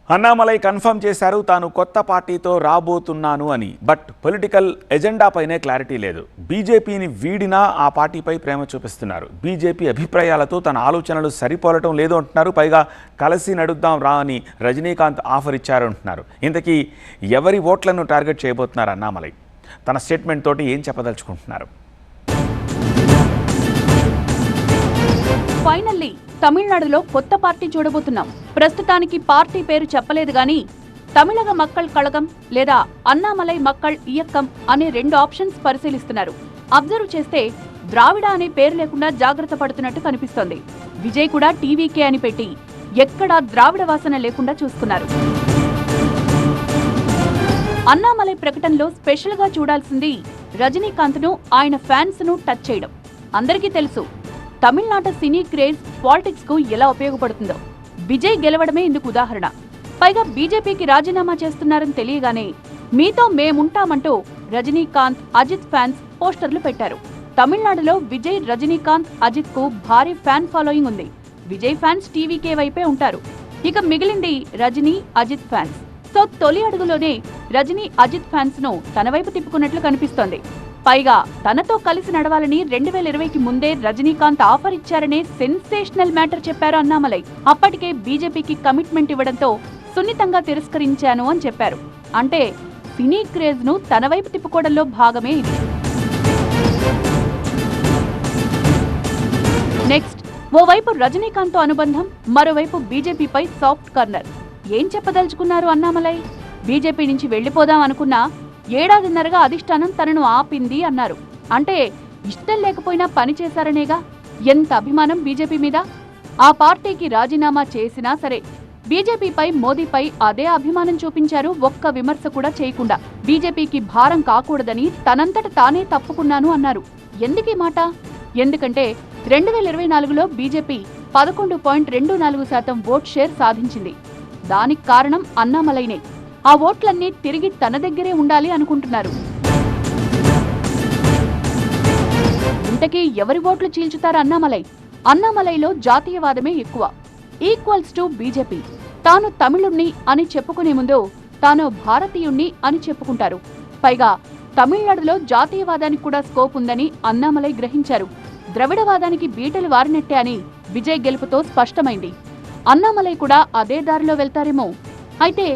Annamalai confirm చేశారు తాను కొత్త పార్టీతో రాబోతున్నాను అని. బట్ పొలిటికల్ ఎజెండా పైనే క్లారిటీ లేదు. బీజేపీని వీడినా ఆ పార్టీపై ప్రేమ చూపిస్తున్నారు. బీజేపీ అభిప్రాయాలతో తన ఆలోచనలు సరిపోలటం లేదు అంటున్నారు. పైగా కలిసి నడుద్దాం రా అని రజనీకాంత్ ఆఫర్ ఇచ్చారు అంటున్నారు. ఇంతకీ ఎవరి ఓట్లను టార్గెట్ చేయబోతున్నారు అన్నామలై? తన స్టేట్మెంట్ తోటి ఏం చెప్పదలుచుకుంటున్నారు? ఫైనల్లీ తమిళనాడులో కొత్త పార్టీ చూడబోతున్నాం. ప్రస్తుతానికి పార్టీ పేరు చెప్పలేదు గానీ తమిళగ మక్కల్ కళగం లేదా అన్నామలై మక్కల్ ఇయక్కం అనే 2 ఆప్షన్స్ పరిశీలిస్తున్నారు. అబ్జర్వ్ చేస్తే ద్రావిడ అనే పేరు లేకుండా జాగ్రత్త పడుతున్నట్టు కనిపిస్తోంది. విజయ్ కూడా టీవీకే అని పెట్టి ఎక్కడా ద్రావిడ వాసన లేకుండా చూసుకున్నారు. అన్నామలై ప్రకటనలో స్పెషల్ గా చూడాల్సింది రజనీకాంత్ ను, ఆయన ఫ్యాన్స్ ను టచ్ చేయడం. అందరికీ తెలుసు తమిళనాట సినీ క్రేజ్ పాలిటిక్స్ కు ఎలా ఉపయోగపడుతుందో. విజయ్ గెలవడమే ఇందుకు ఉదాహరణ. పైగా బీజేపీకి రాజీనామా చేస్తున్నారని తెలియగానే మీతో మేముంటామంటూ రజనీకాంత్, అజిత్ ఫ్యాన్స్ పోస్టర్లు పెట్టారు. తమిళనాడులో విజయ్, రజనీకాంత్, అజిత్ కు భారీ ఫ్యాన్ ఫాలోయింగ్ ఉంది. విజయ్ ఫ్యాన్స్ టీవీకే వైపే ఉంటారు. ఇక మిగిలింది రజనీ, అజిత్ ఫ్యాన్స్. సో తొలి అడుగులోనే రజనీ, అజిత్ ఫ్యాన్స్ ను తన వైపు తిప్పుకున్నట్లు కనిపిస్తోంది. పైగా తనతో కలిసి నడవాలని 2020కి ముందే రజనీకాంత్ ఆఫర్ ఇచ్చారనే సెన్సేషనల్ మ్యాటర్ చెప్పారు అన్నామలై. అప్పటికే బీజేపీకి కమిట్మెంట్ ఇవ్వడంతో సున్నితంగా తిరస్కరించాను అని చెప్పారు. అంటే సినీ క్రేజ్ ను తన వైపు తిప్పుకోవడంలో భాగమే ఇది. నెక్స్ట్, ఓవైపు రజనీకాంత్ తో అనుబంధం, మరోవైపు బీజేపీపై సాఫ్ట్ కార్నర్. ఏం చెప్పదలుచుకున్నారు అన్నామలై? బీజేపీ నుంచి వెళ్లిపోదాం అనుకున్నా ఏడాదిన్నరగా అధిష్టానం తనను ఆపింది అన్నారు. అంటే ఇష్టం లేకపోయినా పని చేశారనేగా. ఎంత అభిమానం బీజేపీ మీద! ఆ పార్టీకి రాజీనామా చేసినా సరే బీజేపీపై, మోదీపై అదే అభిమానం చూపించారు. ఒక్క విమర్శ కూడా చేయకుండా. బీజేపీకి భారం కాకూడదని తనంతట తానే తప్పుకున్నాను అన్నారు. ఎందుకీ మాట? ఎందుకంటే 2024లో బీజేపీ 11.24% ఓట్ షేర్ సాధించింది. దానికి కారణం అన్నామలైనే. ఆ ఓట్లన్నీ తిరిగి తన దగ్గరే ఉండాలి అనుకుంటున్నారు. ఇంతకీ ఎవరి ఓట్లు చీల్చుతారు అన్నామలై? అన్నామలైలో జాతీయవాదమే ఎక్కువ. Equals to BJP. తాను తమిళుణ్ణి అని చెప్పుకునే ముందు తాను భారతీయుణ్ణి అని చెప్పుకుంటారు. పైగా తమిళనాడులో జాతీయవాదానికి కూడా స్కోప్ ఉందని అన్నామలై గ్రహించారు. ద్రవిడవాదానికి బీటలు వారినట్టే అని విజయ్ గెలుపుతో స్పష్టమైంది. అన్నామలై కూడా అదే దారిలో వెళ్తారేమో. అయితే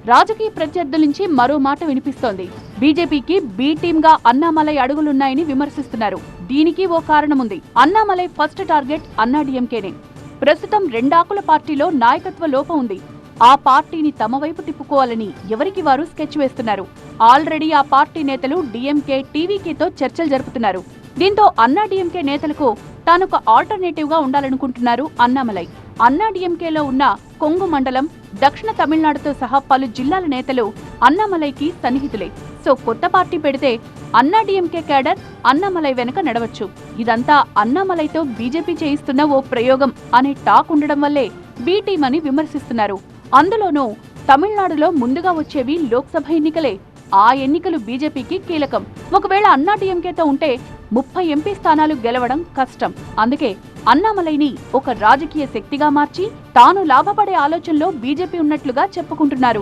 రాజకీయ ప్రత్యర్థుల నుంచి మరో మాట వినిపిస్తోంది. బీజేపీకి బీ టీమ్ గా అన్నామలై అడుగులున్నాయని విమర్శిస్తున్నారు. దీనికి ఓ కారణముంది. అన్నామలై ఫస్ట్ టార్గెట్ అన్నాడీఎంకేనే. ప్రస్తుతం 2 ఆకుల పార్టీలో నాయకత్వ లోపం ఉంది. ఆ పార్టీని తమ వైపు తిప్పుకోవాలని ఎవరికి వారు స్కెచ్ వేస్తున్నారు. ఆల్రెడీ ఆ పార్టీ నేతలు డీఎంకే, టీవీకేతో చర్చలు జరుపుతున్నారు. దీంతో అన్నాడీఎంకే నేతలకు తానొక ఆల్టర్నేటివ్ గా ఉండాలనుకుంటున్నారు అన్నామలై. అన్నాడీఎంకేలో ఉన్న కొంగు మండలం, దక్షిణ తమిళనాడుతో సహా పలు జిల్లాల నేతలు అన్నామలైకి సన్నిహితులే. సో కొత్త పార్టీ పెడితే అన్నాడీఎంకే క్యాడర్ అన్నామలై వెనక నడవచ్చు. ఇదంతా అన్నామలైతో బీజేపీ చేయిస్తున్న ఓ ప్రయోగం అనే టాక్ ఉండడం వల్లే బీ టీమ్ అని విమర్శిస్తున్నారు. అందులోనూ తమిళనాడులో ముందుగా వచ్చేవి లోక్సభ ఎన్నికలే. ఆ ఎన్నికలు బీజేపీకి కీలకం. ఒకవేళ అన్నాడీఎంకేతో ఉంటే 30 ఎంపీ స్థానాలు గెలవడం కష్టం. అందుకే అన్నామలైని ఒక రాజకీయ శక్తిగా మార్చి తాను లాభపడే ఆలోచనలో బీజేపీ ఉన్నట్లుగా చెప్పుకుంటున్నారు.